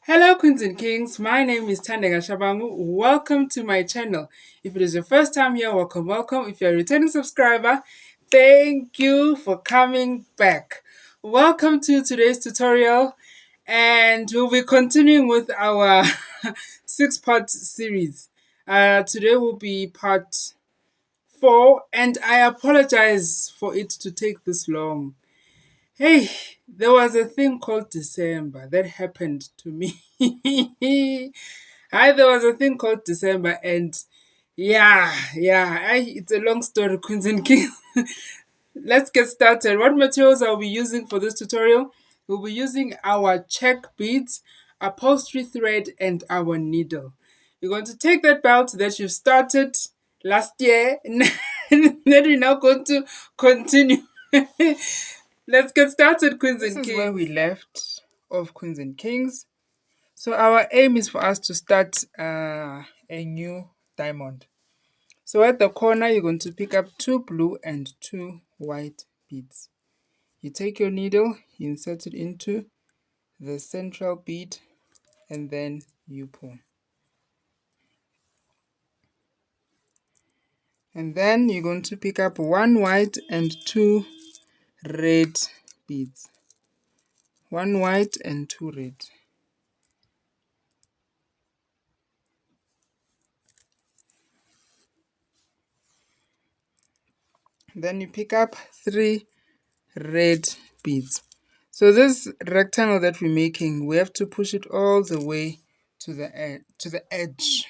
Hello, Queens and Kings. My name is Thandeka Shabangu. Welcome to my channel. If it is your first time here, welcome, welcome. If you're a returning subscriber, thank you for coming back. Welcome to today's tutorial, and we'll be continuing with our six-part series. Today will be part 4, and I apologize for it to take this long. Hey, there was a thing called December that happened to me. Hi, there was a thing called December, and it's a long story, Queens and Kings. Let's get started. What materials are we using for this tutorial? We'll be using our check beads, upholstery thread, and our needle. You're going to take that belt that you started last year, and then we're now going to continue. Let's get started, Queens and Kings. This is where we left off, Queens and Kings. So our aim is for us to start a new diamond. So at the corner, you're going to pick up 2 blue and 2 white beads. You take your needle, you insert it into the central bead, and then you pull. And then you're going to pick up 1 white and 2 red beads. 1 white and 2 red. Then you pick up 3 red beads. So this rectangle that we're making, we have to push it all the way to the edge.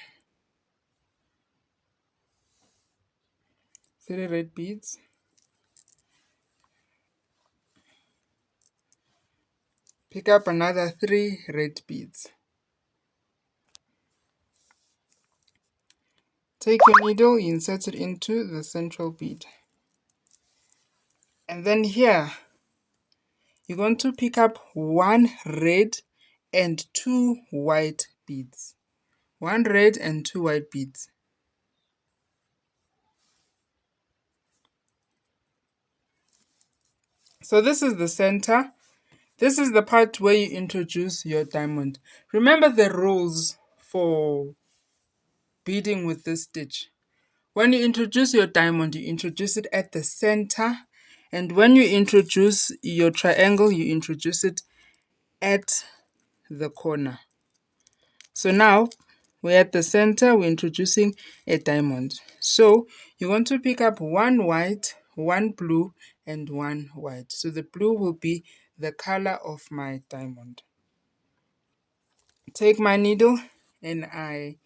3 red beads. Pick up another 3 red beads. Take your needle, insert it into the central bead. And then here, you're going to pick up 1 red and 2 white beads. 1 red and 2 white beads. So this is the center. This is the part where you introduce your diamond. Remember the rules for beading with this stitch. When you introduce your diamond, you introduce it at the center. And when you introduce your triangle, you introduce it at the corner. So now we're at the center, we're introducing a diamond. So you want to pick up 1 white, 1 blue, and 1 white. So the blue will be the color of my diamond. Take my needle and I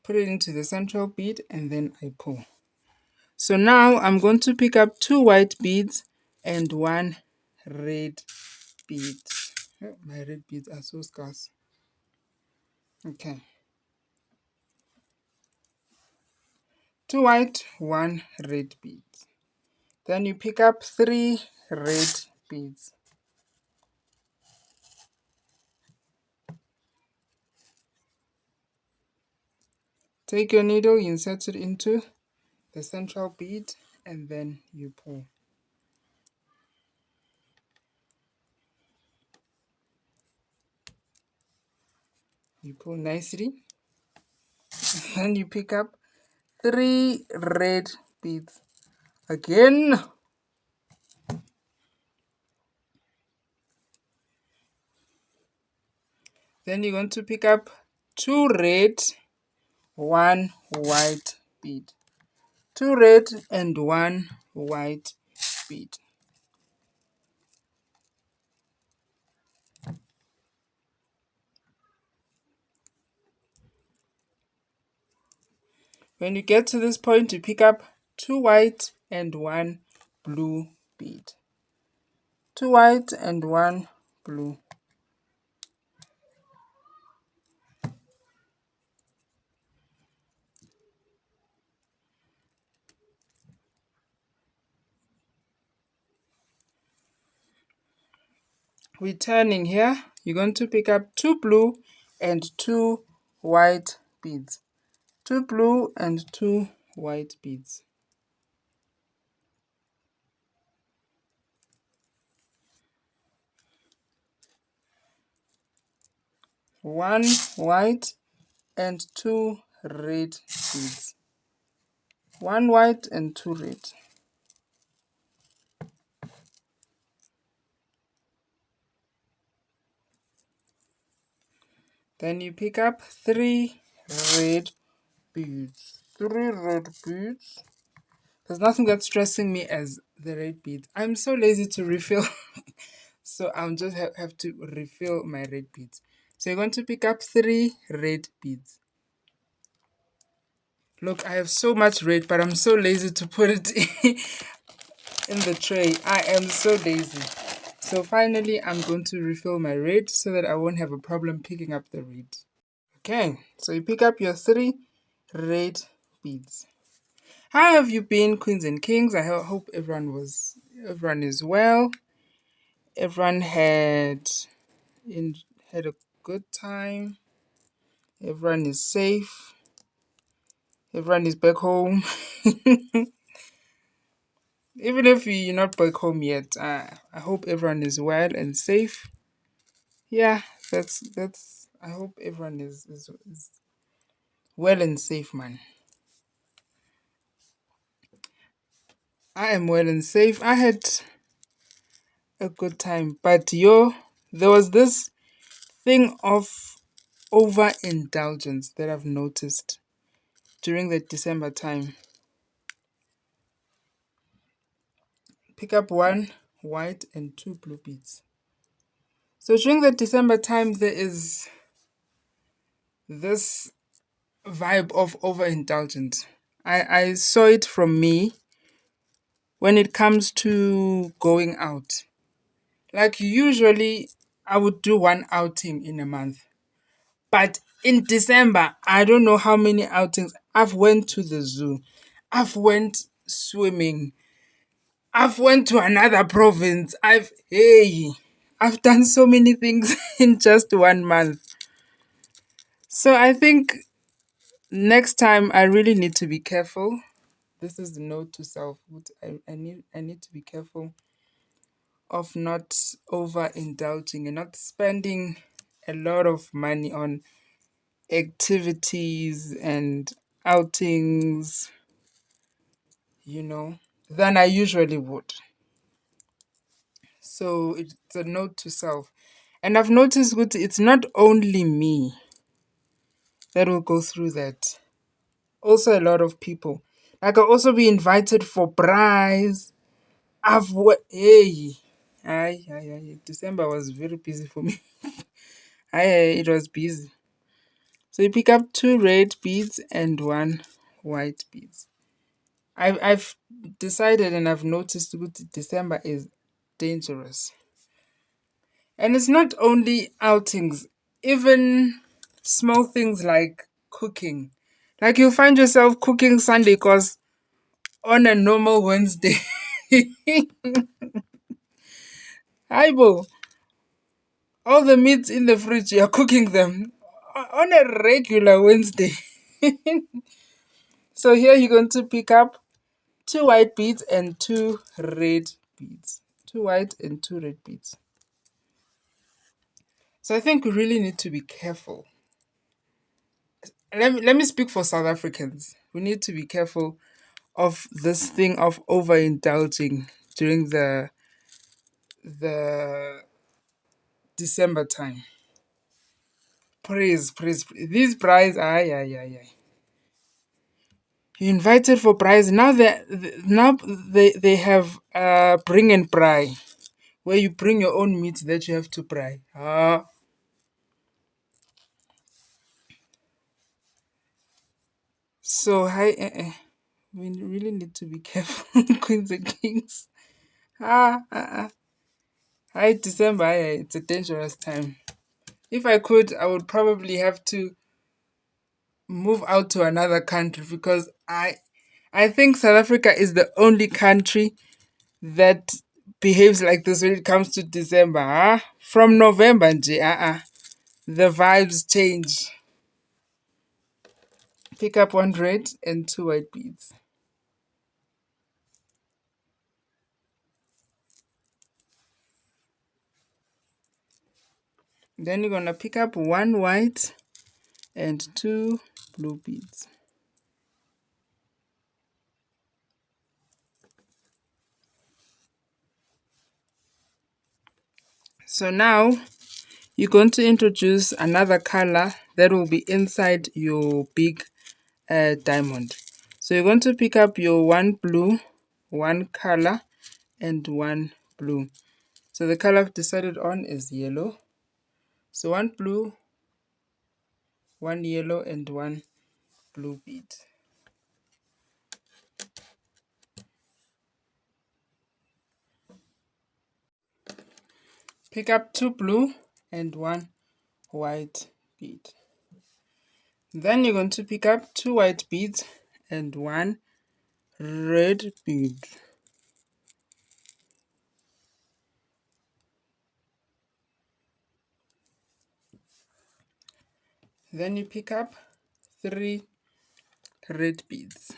put it into the central bead and then I pull. So now I'm going to pick up 2 white beads and 1 red bead. Oh, my red beads are so scarce. Okay. 2 white, 1 red bead. Then you pick up 3 red beads. Take your needle, insert it into the central bead, and then you pull. You pull nicely. Then you pick up 3 red beads. Again. Then you're going to pick up 2 red, 1 white bead. 2 red and 1 white bead. When you get to this point, you pick up 2 white and 1 blue bead. 2 white and 1 blue. Returning here, you're going to pick up 2 blue and 2 white beads. 2 blue and 2 white beads. one white and two red beads. One white and two red. Then you pick up three red beads. Three red beads. There's nothing that's stressing me as the red beads. I'm so lazy to refill. So I'll just have to refill my red beads. So you're going to pick up three red beads. Look, I have so much red, but I'm so lazy to put it in the tray. I am so lazy. So finally, I'm going to refill my red so that I won't have a problem picking up the red. Okay, so you pick up your three red beads. How have you been, Queens and Kings? I hope everyone is well. Everyone had a good time. Everyone is safe. Everyone is back home. Even if you're not back home yet, I hope everyone is well and safe. Yeah, that's. I hope everyone is well and safe, man. I am well and safe. I had a good time, but there was this thing of overindulgence that I've noticed during the December time. Pick up one white and two blue beads. So during the December time, there is this vibe of overindulgence. I saw it from me when it comes to going out. Like usually I would do one outing in a month. But in December, I don't know how many outings. I've went to the zoo. I've went swimming. I've went to another province. I've done so many things in just 1 month. So I think next time I really need to be careful. This is the note to self. I need to be careful of not overindulging and not spending a lot of money on activities and outings, than I usually would. So it's a note to self. And I've noticed it's not only me that will go through that. Also a lot of people. Like I'll also be invited for prize. December was very busy for me. It was busy. So you pick up two red beads and one white beads. I've decided and I've noticed that December is dangerous. And it's not only outings, even small things like cooking. Like you'll find yourself cooking Sunday because on a normal Wednesday. Aibo, all the meats in the fridge, you're cooking them on a regular Wednesday. So here you're going to pick up two white beads and two red beads. Two white and two red beads. So I think we really need to be careful. Let me speak for South Africans. We need to be careful of this thing of overindulging during the December time. Praise. These prize, aye. You invited for prize. Now they have bring and pry, where you bring your own meat that you have to fry. So we really need to be careful, Queens and Kings. Ah, ah, ah. Hi, December. It's a dangerous time. If I could, I would probably have to move out to another country because I think South Africa is the only country that behaves like this when it comes to December. From November, the vibes change. Pick up one red and two white beads. Then you're going to pick up 1 white and 2 blue beads. So now you're going to introduce another color that will be inside your big diamond. So you're going to pick up your 1 blue, 1 color, and 1 blue. So the color I've decided on is yellow. So 1 blue, 1 yellow, and 1 blue bead. Pick up 2 blue and 1 white bead. Then you're going to pick up 2 white beads and 1 red bead. Then you pick up 3 red beads.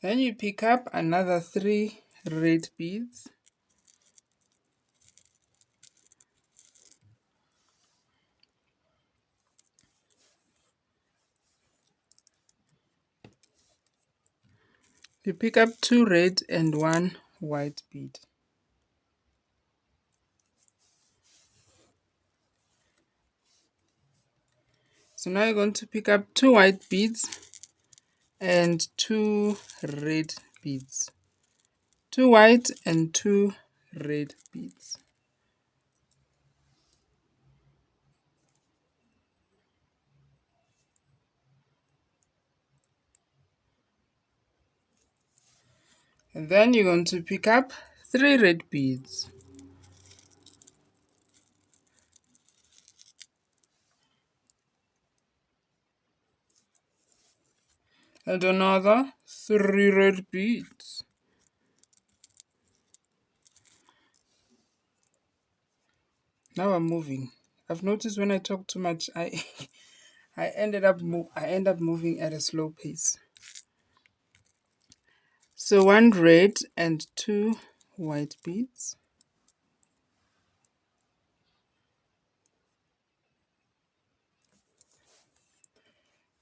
Then you pick up another 3 red beads. You pick up 2 red and 1 white bead. So now you're going to pick up 2 white beads and 2 red beads. 2 white and 2 red beads. And then you're going to pick up 3 red beads. And another 3 red beads. Now I'm moving. I've noticed when I talk too much, I end up moving at a slow pace. So 1 red and 2 white beads.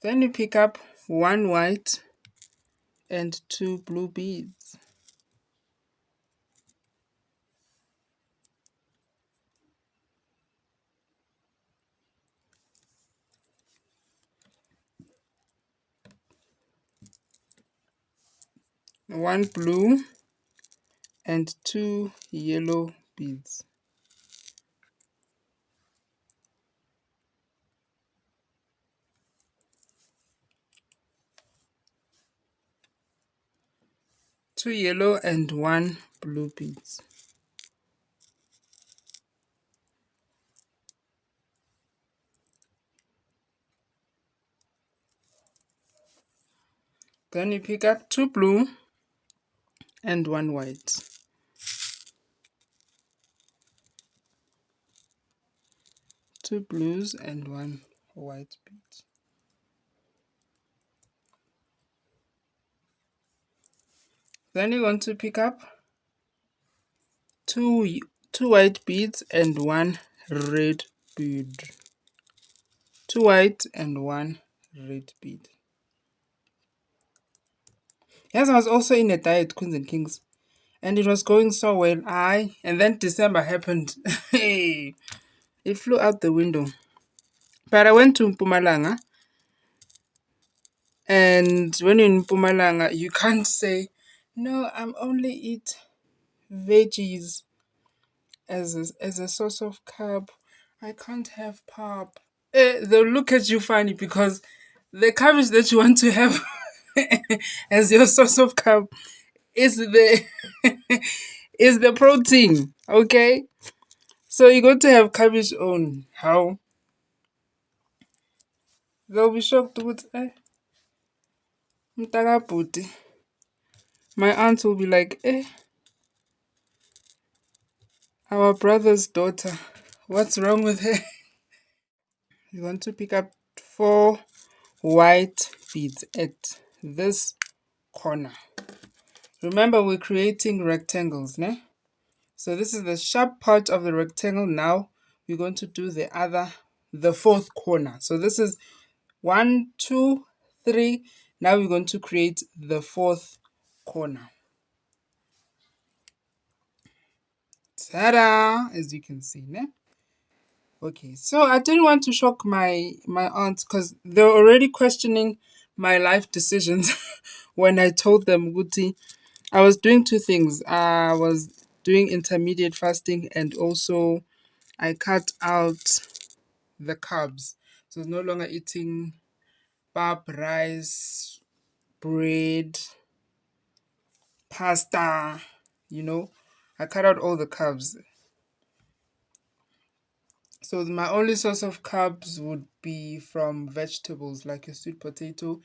Then you pick up 1 white and 2 blue beads. One blue and 2 yellow beads. Two yellow and 1 blue beads. Then you pick up 2 blue and 1 white. 2 blues and 1 white bead. Then you're going to pick up two white beads and 1 red bead. 2 white and 1 red bead. Yes, I was also in a diet, Queens and Kings, and it was going so well. And then December happened. Hey, it flew out the window. But I went to Mpumalanga, and when you're in Mpumalanga, you can't say, no, I'm only eat veggies as a source of carb. I can't have pap. They'll look at you funny because the cabbage that you want to have as your source of carb is the is the protein. Okay, so you're going to have cabbage on how they'll be shocked with mtaka bhuti. My aunt will be like, our brother's daughter, what's wrong with her? You want to pick up 4 white beads at this corner. Remember, we're creating rectangles, ne? So this is the sharp part of the rectangle. Now we're going to do the fourth corner. So this is 1, 2, 3. Now we're going to create the fourth corner. Ta-da! As you can see, ne? Okay, so I didn't want to shock my aunts because they're already questioning my life decisions when I told them, Guti, I was doing two things. I was doing intermediate fasting and also I cut out the carbs. So no longer eating pap, rice, bread, pasta, you know. I cut out all the carbs. So my only source of carbs would be from vegetables like a sweet potato.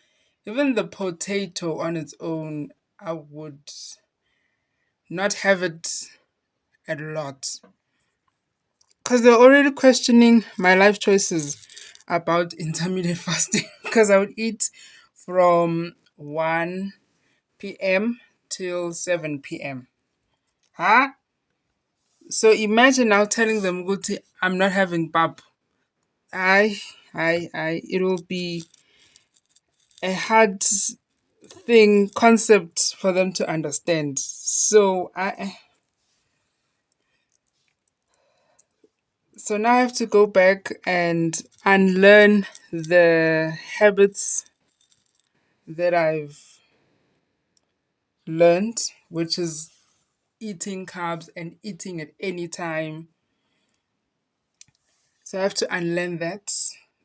Even the potato on its own, I would not have it a lot. Because they're already questioning my life choices about intermittent fasting. Because I would eat from 1 p.m. till 7 p.m. Huh? So imagine now telling them, Guti, I'm not having pap. It will be a hard concept for them to understand. So now I have to go back and unlearn the habits that I've learned, which is eating carbs and eating at any time. So I have to unlearn that.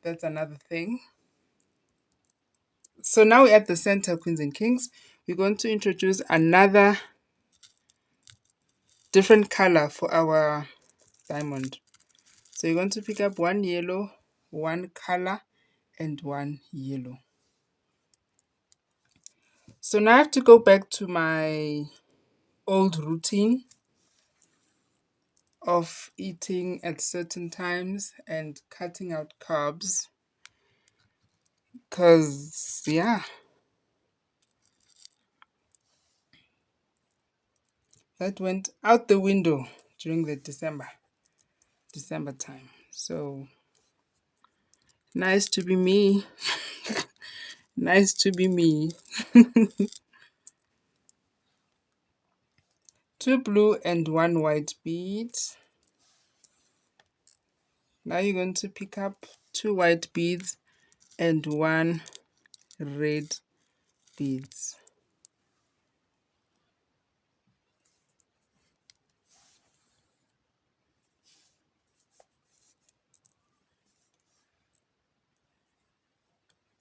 That's another thing. So now we're at the center, Queens and Kings. We're going to introduce another different color for our diamond. So you're going to pick up one yellow, one color, and one yellow. So now I have to go back to my old routine of eating at certain times and cutting out carbs. Because, yeah, that went out the window during the December time. So nice to be me. Nice to be me. Two blue and one white bead. Now you're going to pick up two white beads and one red beads.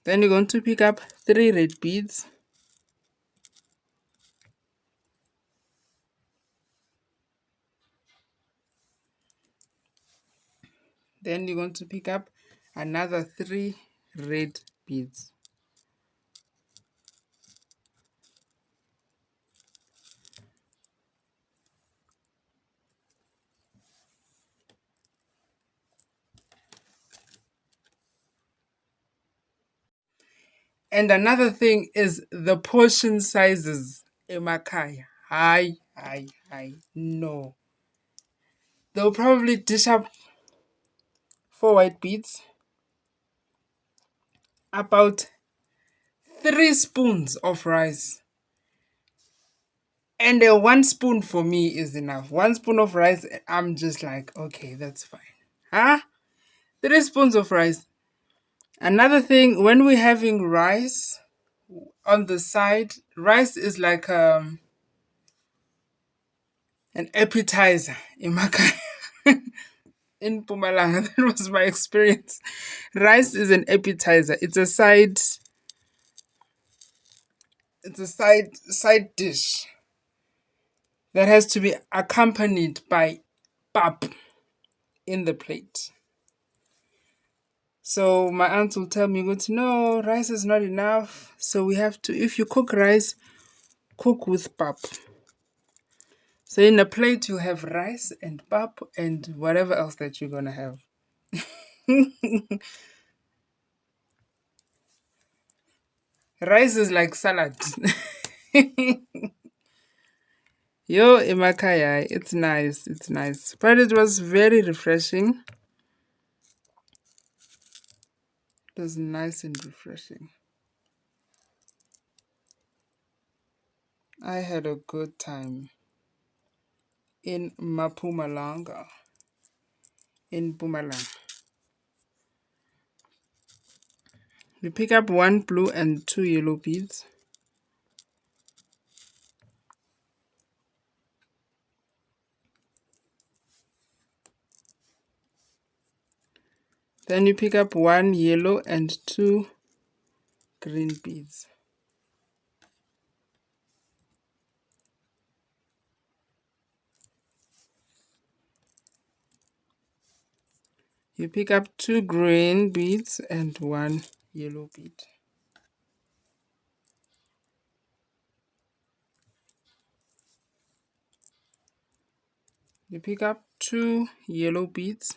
Then you're going to pick up three red beads. Then you're going to pick up another three red beads. And another thing is the portion sizes. Emakai. Hi. No. They'll probably dish up four white beads, about 3 spoons of rice. And 1 spoon for me is enough. 1 spoon of rice, I'm just like, okay, that's fine. Huh? 3 spoons of rice. Another thing, when we're having rice on the side, rice is like an appetizer in Makai. In Pumalanga, that was my experience. Rice is an appetizer. It's a side dish that has to be accompanied by pap in the plate. So my aunt will tell me, no, rice is not enough. So we have to, if you cook rice, cook with pap. So in a plate, you have rice and pap and whatever else that you're going to have. Rice is like salad. Yo, Imakaya, it's nice, it's nice. But it was very refreshing. It was nice and refreshing. I had a good time in Mapumalanga, in Bumalang. We pick up 1 blue and 2 yellow beads. Then you pick up 1 yellow and 2 green beads. You pick up 2 green beads and 1 yellow bead. You pick up 2 yellow beads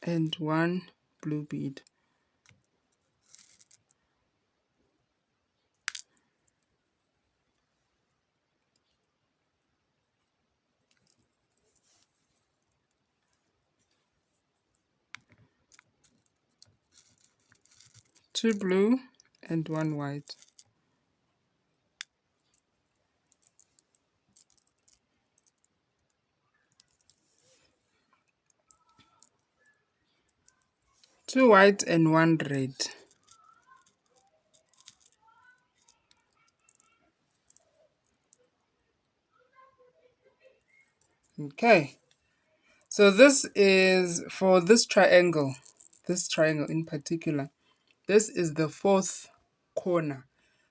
and 1 blue bead. Two blue and 1 white. Two white and 1 red. Okay, so this is for this triangle in particular. This is the 4th corner.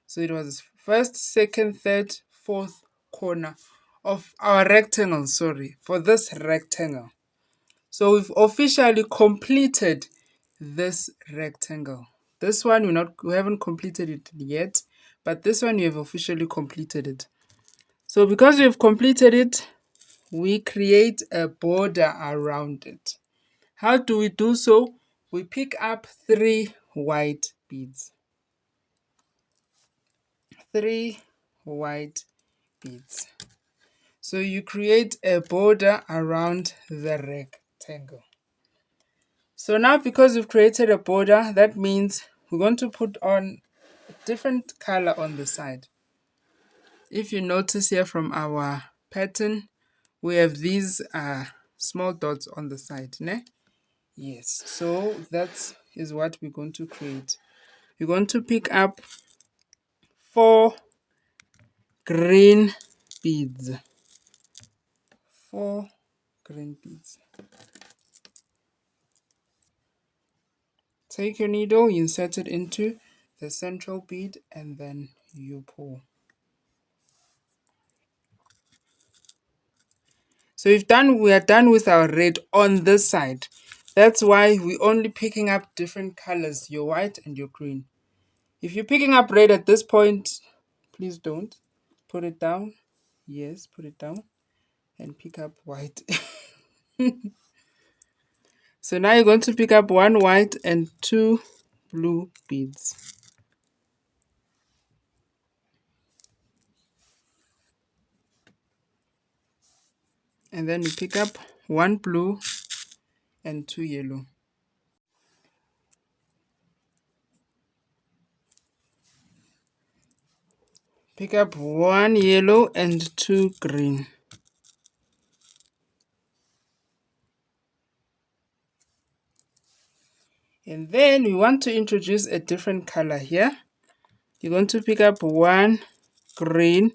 So it was 1st, 2nd, 3rd, 4th corner of our rectangle, for this rectangle. So we've officially completed this rectangle. This one we haven't completed it yet, but this one we have officially completed it. So because we've completed it, we create a border around it. How do we do so? We pick up 3 white beads. 3 white beads. So you create a border around the rectangle. So now because we've created a border, that means we're going to put on a different color on the side. If you notice here from our pattern, we have these small dots on the side, ne? Yes, so that is what we're going to create. We're going to pick up 4 green beads. 4 green beads. Take your needle, insert it into the central bead, and then you pull. So we are done with our red on this side. That's why we're only picking up different colors, your white and your green. If you're picking up red at this point, please don't. Put it down. Yes, put it down. And pick up white. So now you're going to pick up 1 white and 2 blue beads. And then you pick up 1 blue and 2 yellow. Pick up 1 yellow and 2 green. And then we want to introduce a different color here. You're going to pick up 1 green,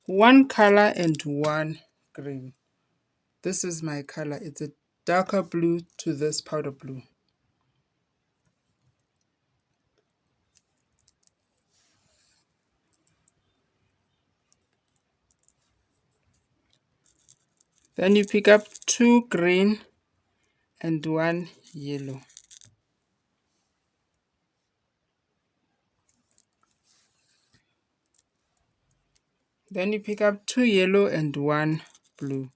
1 color and 1 green. This is my color. It's a darker blue to this powder blue. Then you pick up 2 green and 1 yellow. Then you pick up 2 yellow and 1 blue.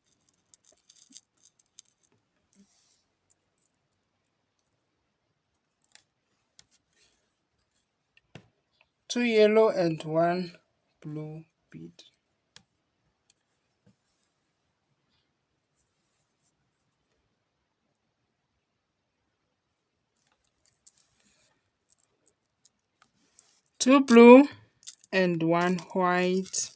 Two yellow and 1 blue bead. 2 blue and 1 white.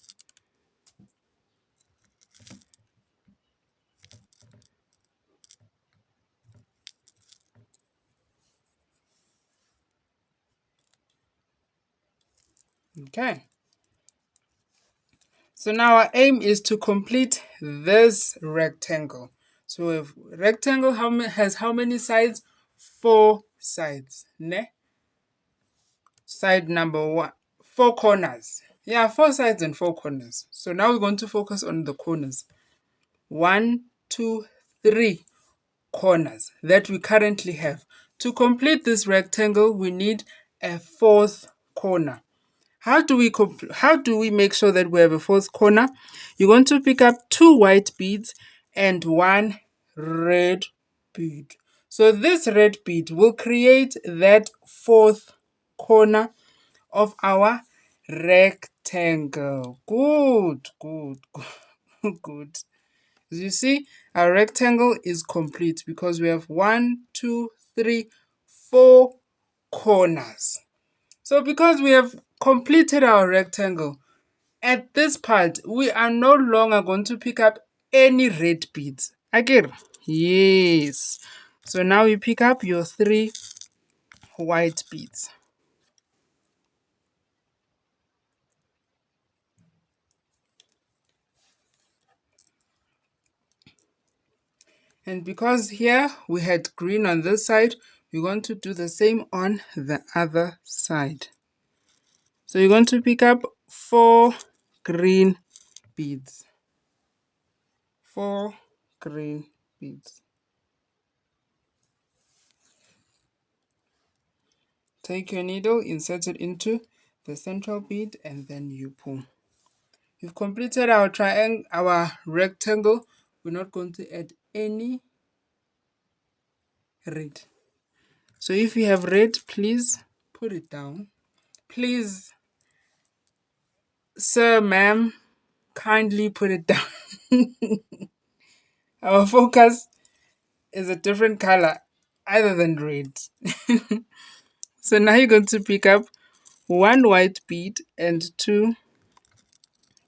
Okay. So now our aim is to complete this rectangle. So if rectangle has how many sides? 4 sides. Ne? Side number 1. 4 corners. Yeah, 4 sides and 4 corners. So now we're going to focus on the corners. 1, 2, 3 corners that we currently have. To complete this rectangle, we need a fourth corner. How do we make sure that we have a fourth corner? You're going to pick up 2 white beads and 1 red bead. So this red bead will create that fourth corner of our rectangle. Good, good, good, good. As you see, our rectangle is complete because we have 1, 2, 3, 4 corners. So because we have completed our rectangle, at this part, we are no longer going to pick up any red beads. Again, yes. So now you pick up your 3 white beads. And because here we had green on this side, we're going to do the same on the other side. So you're going to pick up 4 green beads. 4 green beads. Take your needle, insert it into the central bead, and then you pull. We've completed our triangle, our rectangle. We're not going to add any red. So if you have red, please put it down. Please, sir, ma'am, kindly put it down. Our focus is a different color other than red. So now you're going to pick up 1 white bead and 2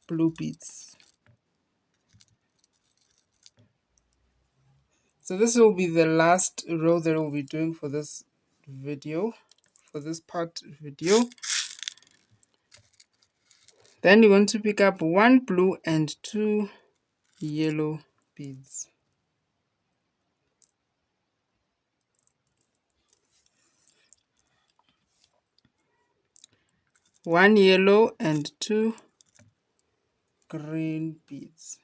blue beads. So this will be the last row that we'll be doing for this video, for this part video. Then you're going to pick up 1 blue and 2 yellow beads. 1 yellow and 2 green beads.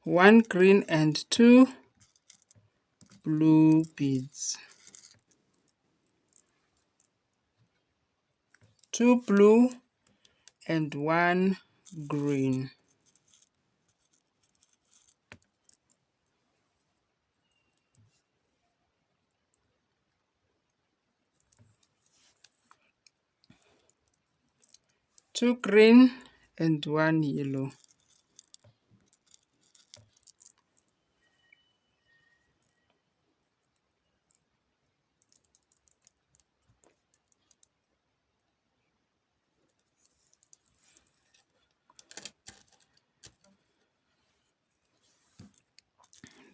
1 green and 2 blue beads. 2 blue and 1 green. 2 green and 1 yellow.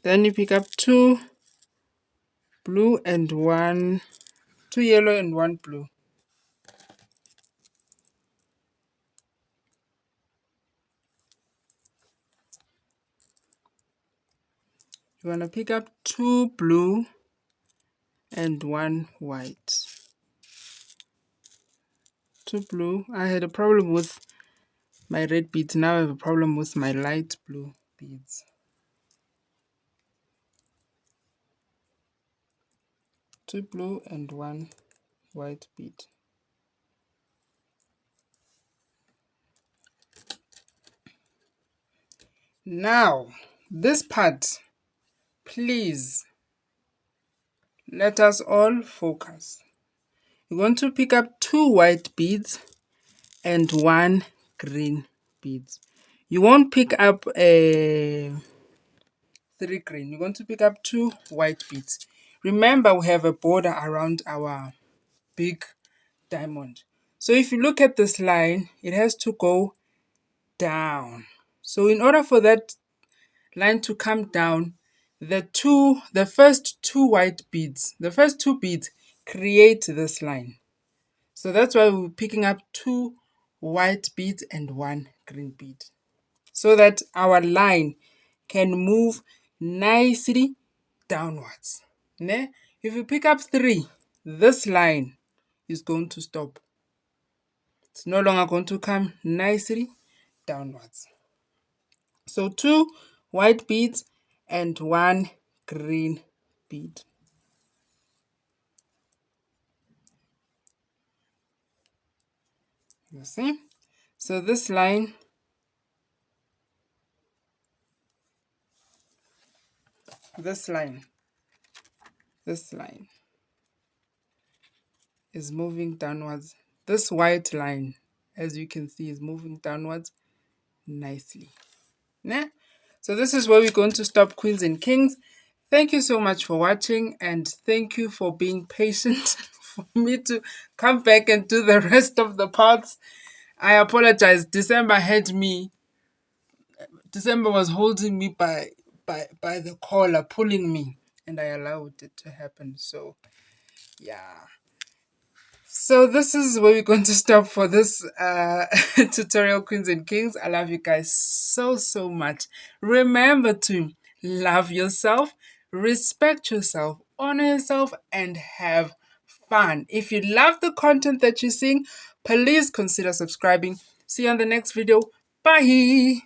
Then you pick up 2 blue and 2 yellow and 1 blue. You want to pick up 2 blue and 1 white. 2 blue. I had a problem with my red beads. Now I have a problem with my light blue beads. 2 blue and 1 white bead. Now, this part, please let us all focus. You're going to pick up 2 white beads and 1 green beads. You won't pick up 3 green. You're going to pick up 2 white beads. Remember, we have a border around our big diamond. So if you look at this line, it has to go down. So in order for that line to come down, the first two white beads, the first 2 beads create this line. So that's why we're picking up 2 white beads and 1 green bead, so that our line can move nicely downwards. Ne? If you pick up 3, this line is going to stop. It's no longer going to come nicely downwards. So 2 white beads and 1 green bead. You see? So this line this line is moving downwards. This white line, as you can see, is moving downwards nicely. Yeah? So this is where we're going to stop, queens and kings. Thank you so much for watching, and thank you for being patient for me to come back and do the rest of the parts. I apologize. December was holding me by the collar, pulling me, and I allowed it to happen. So yeah. So this is where we're going to stop for this tutorial, queens and kings. I love you guys so much. Remember to love yourself, respect yourself, honor yourself, and have fun. If you love the content that you're seeing, please consider subscribing. See you on the next video. Bye.